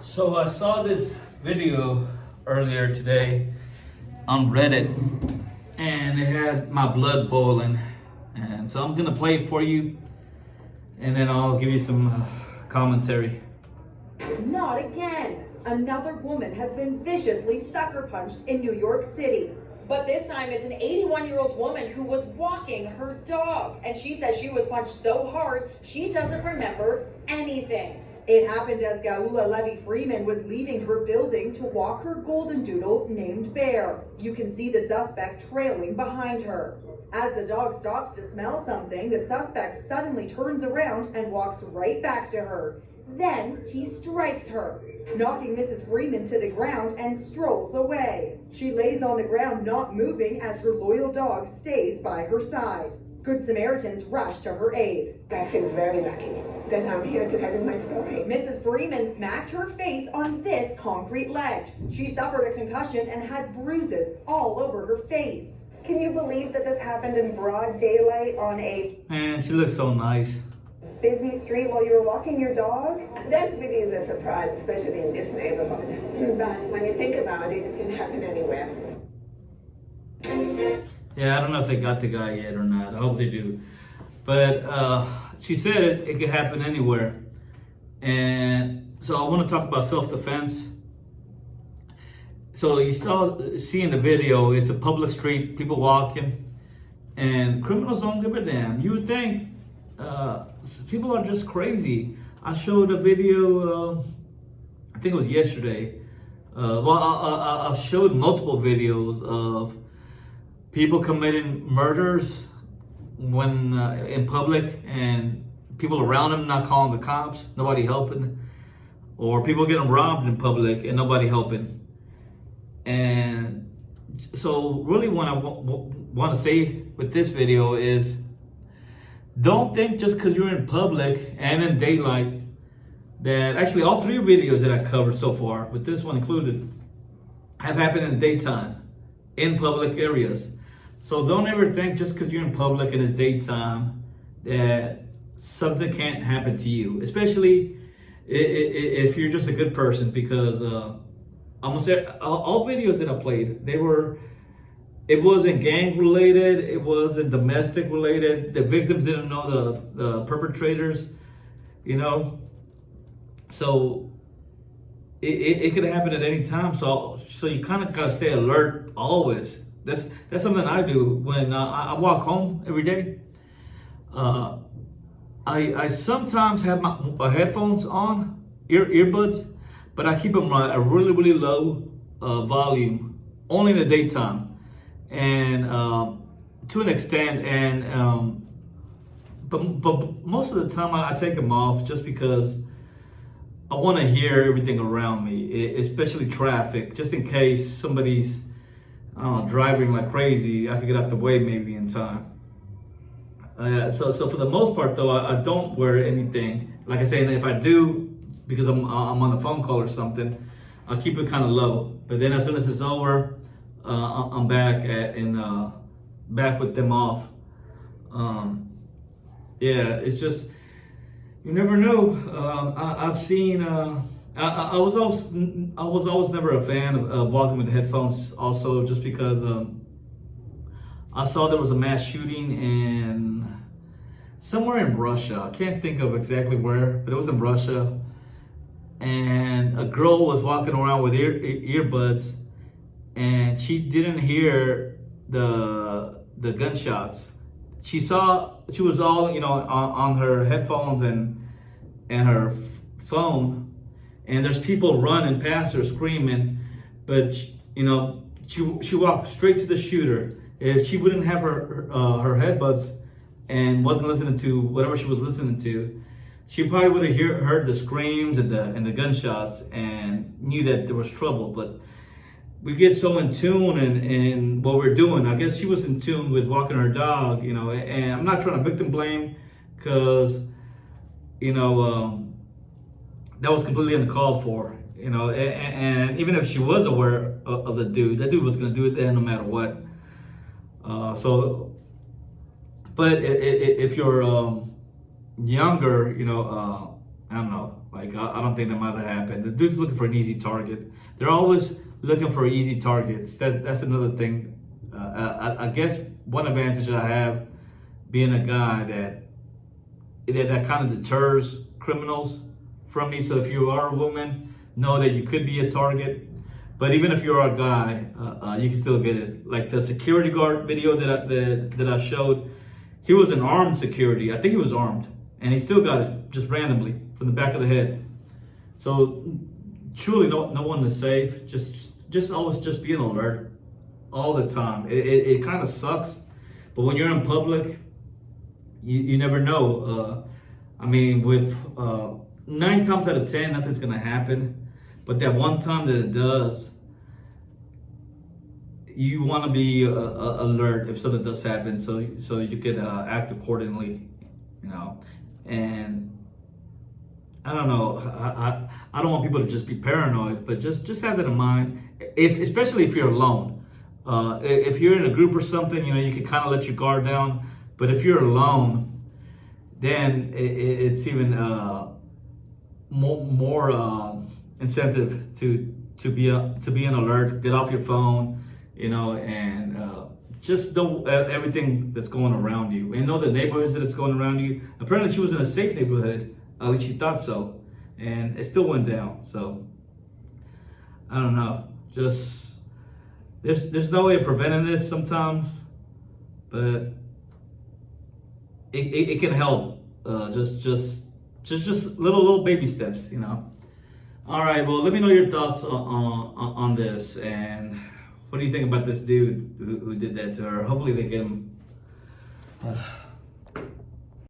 So I saw this video earlier today on Reddit and it had my blood boiling. And so I'm gonna play it for you and then I'll give you some commentary. Not again! Another woman has been viciously sucker punched in New York City. But this time it's an 81-year-old woman who was walking her dog. And she says she was punched so hard, she doesn't remember anything. It happened as Gaula Levy-Freeman was leaving her building to walk her golden doodle named Bear. You can see the suspect trailing behind her. As the dog stops to smell something, the suspect suddenly turns around and walks right back to her. Then he strikes her, knocking Mrs. Freeman to the ground and strolls away. She lays on the ground not moving as her loyal dog stays by her side. Good Samaritans rush to her aid. I feel very lucky that I'm here to tell you my story. Mrs. Freeman smacked her face on this concrete ledge. She suffered a concussion and has bruises all over her face. Can you believe that this happened in broad daylight on a Man, she looks so nice. busy street while you were walking your dog? That really is a surprise, especially in this neighborhood. But when you think about it, it can happen anywhere. Yeah, I don't know if they got the guy yet or not. I hope they do. But she said it could happen anywhere. And so I want to talk about self-defense. So you see in the video, it's a public street, people walking, and criminals don't give a damn. You would think people are just crazy. I showed a video, I think it was yesterday. I showed multiple videos of people committing murders when in public and people around them not calling the cops, nobody helping, or people getting robbed in public and nobody helping. And so really what I want to say with this video is don't think just because you're in public and in daylight that actually all three videos that I covered so far, with this one included, have happened in the daytime in public areas. So don't ever think just because you're in public and it's daytime that something can't happen to you, especially if you're just a good person, because I'm gonna say all videos that I played, it wasn't gang related, it wasn't domestic related. The victims didn't know the perpetrators, you know. So it could happen at any time. So you kind of gotta stay alert always. That's something I do when I walk home every day. I sometimes have my headphones on, earbuds, but I keep them at a really, really low volume, only in the daytime, and to an extent. And but most of the time I take them off just because I want to hear everything around me, especially traffic, just in case somebody's driving like crazy. I could get out the way maybe in time. So for the most part though, I don't wear anything. Like I say, and if I do, because I'm on a phone call or something, I'll keep it kind of low. But then as soon as it's over, I'm back back with them off. Yeah, it's just, you never know. I've seen. I was always never a fan of walking with headphones. Also, just because I saw there was a mass shooting in somewhere in Russia. I can't think of exactly where, but it was in Russia. And a girl was walking around with earbuds, and she didn't hear the gunshots. She was all, you know, on her headphones and her phone, and there's people running past her screaming, but you know, she walked straight to the shooter. If she wouldn't have her headbuds and wasn't listening to whatever she was listening to, she probably would have heard the screams and the gunshots and knew that there was trouble. But we get so in tune in what we're doing. I guess she was in tune with walking her dog, you know. And I'm not trying to victim blame, because you know that was completely uncalled for, you know. And even if she was aware of the dude, that dude was gonna do it then no matter what. But if you're younger, you know, I don't know. Like, I don't think that might have happened. The dude's looking for an easy target. They're always looking for easy targets. That's another thing. I guess one advantage I have being a guy that kind of deters criminals from me. So if you are a woman, know that you could be a target. But even if you're a guy, you can still get it. Like the security guard video that I showed, he was an armed security. I think he was armed, and he still got it just randomly from the back of the head. So truly, no one is safe. Just always just being alert all the time. It kind of sucks, but when you're in public, you never know. I mean, with 9 times out of 10, nothing's gonna happen. But that one time that it does, you want to be alert if something does happen, so you can act accordingly, you know. And I don't know, I don't want people to just be paranoid, but just have that in mind. Especially if you're alone, if you're in a group or something, you know, you can kind of let your guard down. But if you're alone, then it's even more incentive to be an alert. Get off your phone, you know, and just know everything that's going around you, and know the neighborhoods that it's going around you. Apparently, she was in a safe neighborhood. At least she thought so, and it still went down. So I don't know. Just there's no way of preventing this sometimes, but it can help. Just little baby steps, you know. All right, well, let me know your thoughts on this, and what do you think about this dude who did that to her? Hopefully they get him